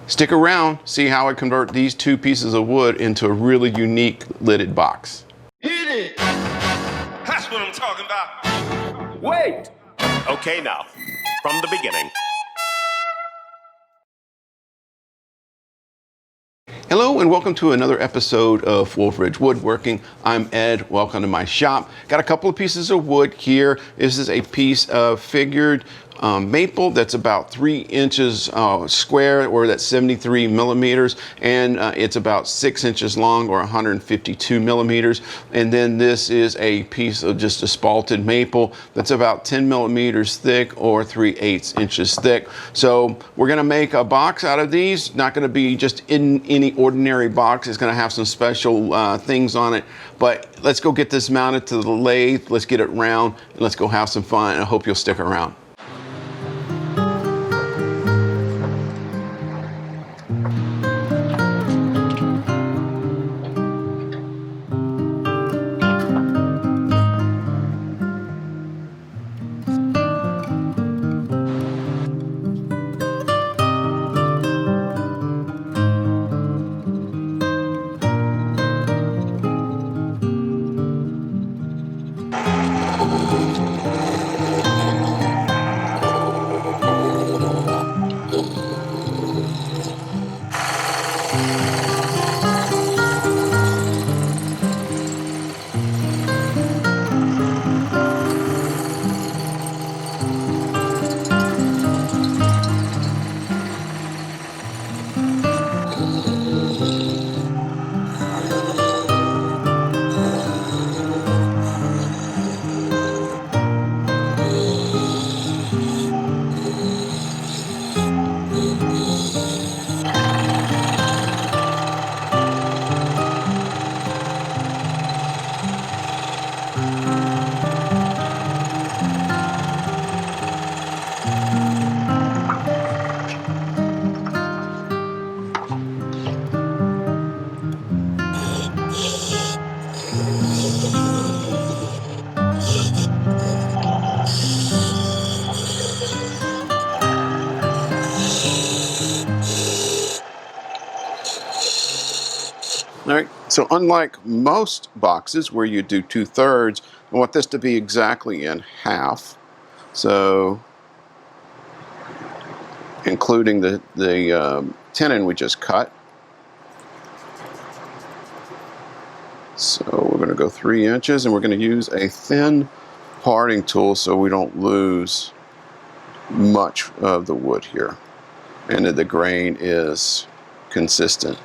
Stick around, see how I convert these two pieces of wood into a really unique lidded box. Hit it! That's what I'm talking about. Wait! Okay, now, from the beginning. Hello and welcome to another episode of Wolf Ridge Woodworking. I'm Ed, welcome to my shop. Got a couple of pieces of wood here. This is a piece of figured maple that's about 3 inches square, or that's 73 millimeters, and it's about 6 inches long, or 152 millimeters. And then this is a piece of just a spalted maple that's about 10 millimeters thick, or 3/8 inches thick. So we're gonna make a box out of these. Not gonna be just in any ordinary box. It's gonna have some special things on it. But let's go get this mounted to the lathe. Let's get it round, and let's go have some fun. And I hope you'll stick around. All right, so unlike most boxes where you do 2/3, I want this to be exactly in half. So, including the tenon we just cut. So we're going to go 3 inches, and we're going to use a thin parting tool so we don't lose much of the wood here, and that the grain is consistent.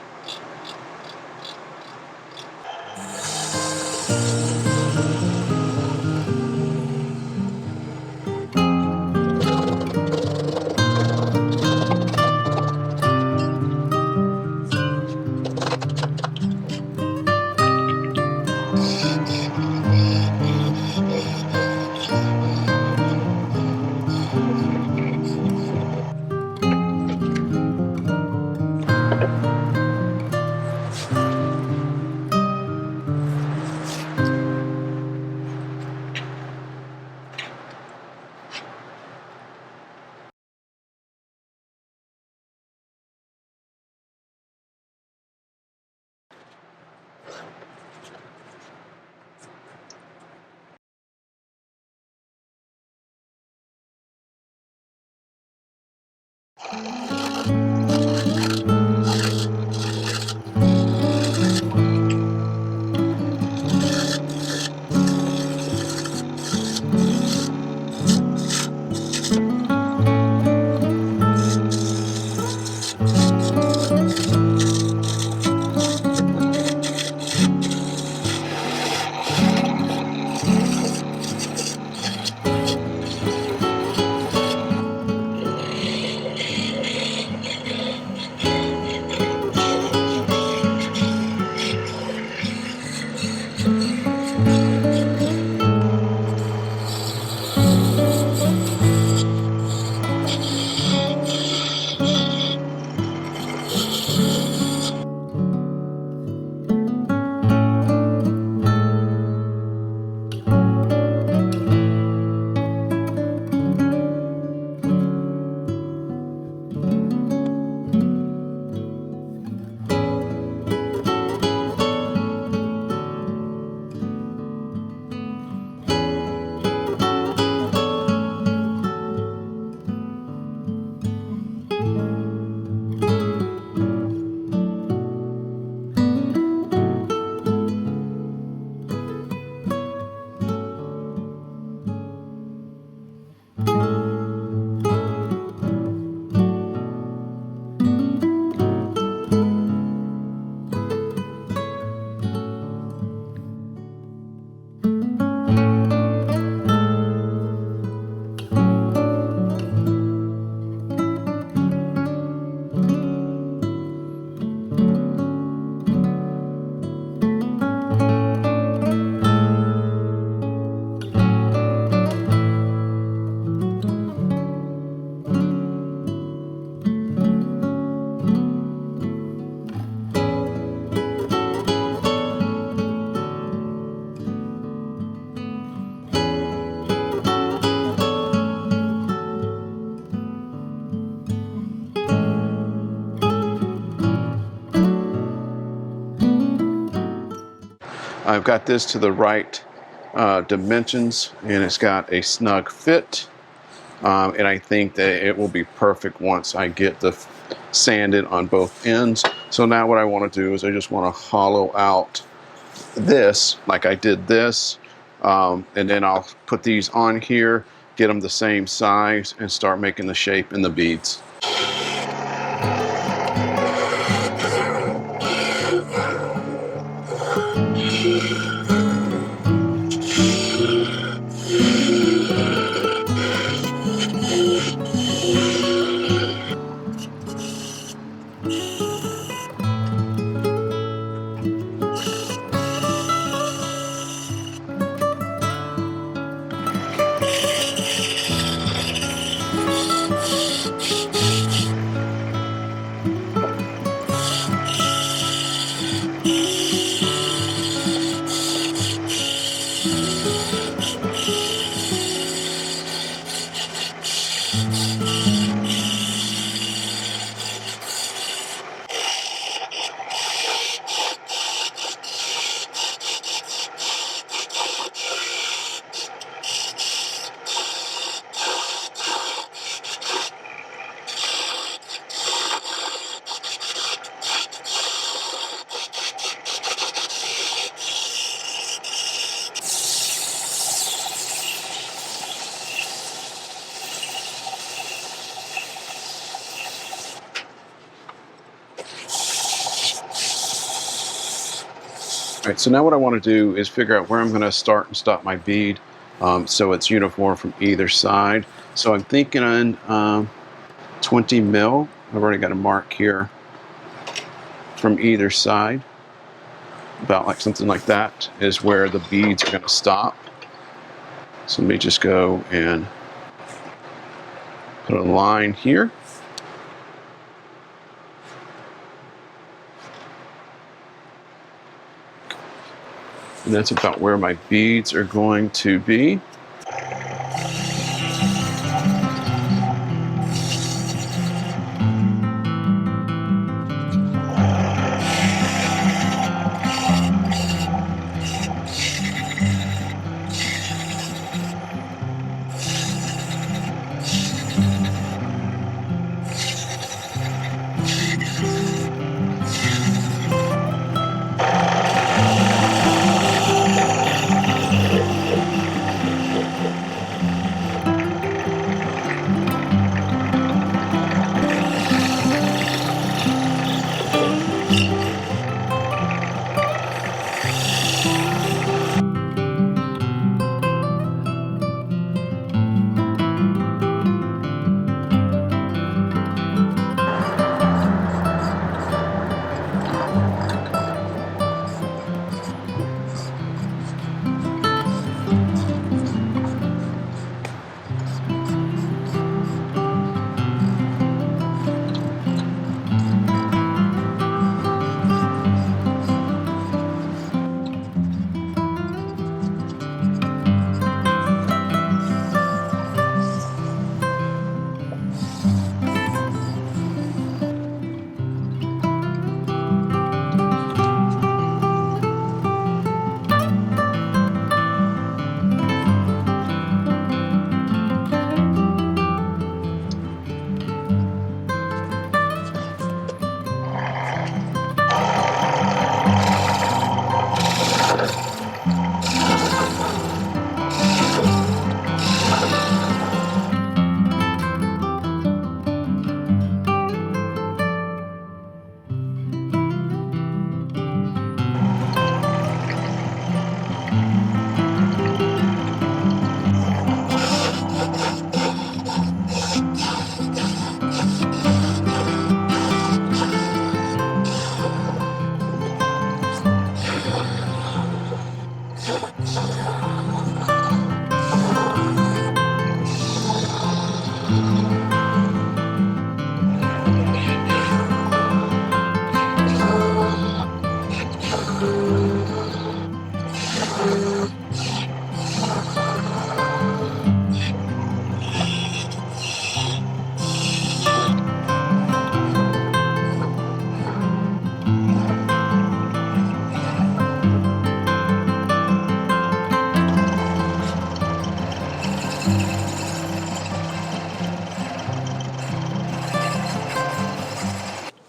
I've got this to the right dimensions, and it's got a snug fit. And I think that it will be perfect once I get the sanded on both ends. So now what I want to do is I just want to hollow out this like I did this, and then I'll put these on here, get them the same size, and start making the shape in the beads. All right, so now what I want to do is figure out where I'm going to start and stop my bead, so it's uniform from either side. So I'm thinking on 20 mil. I've already got a mark here from either side. About like something like that is where the beads are going to stop. So let me just go and put a line here. And that's about where my beads are going to be.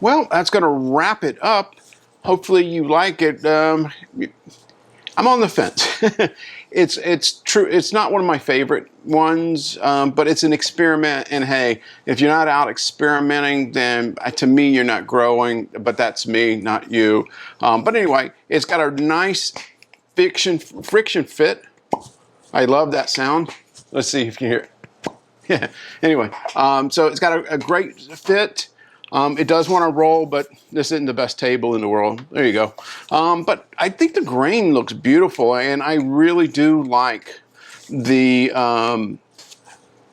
Well, that's going to wrap it up. Hopefully you like it. I'm on the fence. It's true. It's not one of my favorite ones, but it's an experiment. And hey, if you're not out experimenting, then to me, you're not growing. But that's me, not you. But anyway, it's got a nice friction fit. I love that sound. Let's see if you can hear it. Yeah. Anyway, so it's got a great fit. It does want to roll, but this isn't the best table in the world. There you go. But I think the grain looks beautiful, and I really do like the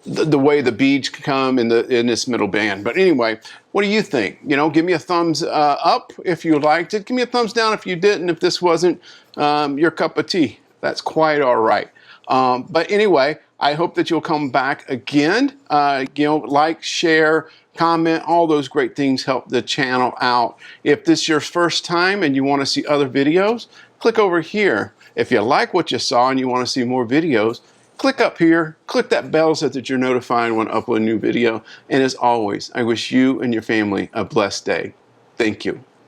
way the beads come in this middle band. But anyway, what do you think? You know, give me a thumbs up if you liked it. Give me a thumbs down if you didn't. If this wasn't your cup of tea, that's quite all right. But anyway, I hope that you'll come back again. Like, share, comment, all those great things help the channel out. If this is your first time and you want to see other videos, click over here. If you like what you saw and you want to see more videos, click up here, click that bell so that you're notified when I upload a new video. And as always, I wish you and your family a blessed day. Thank you.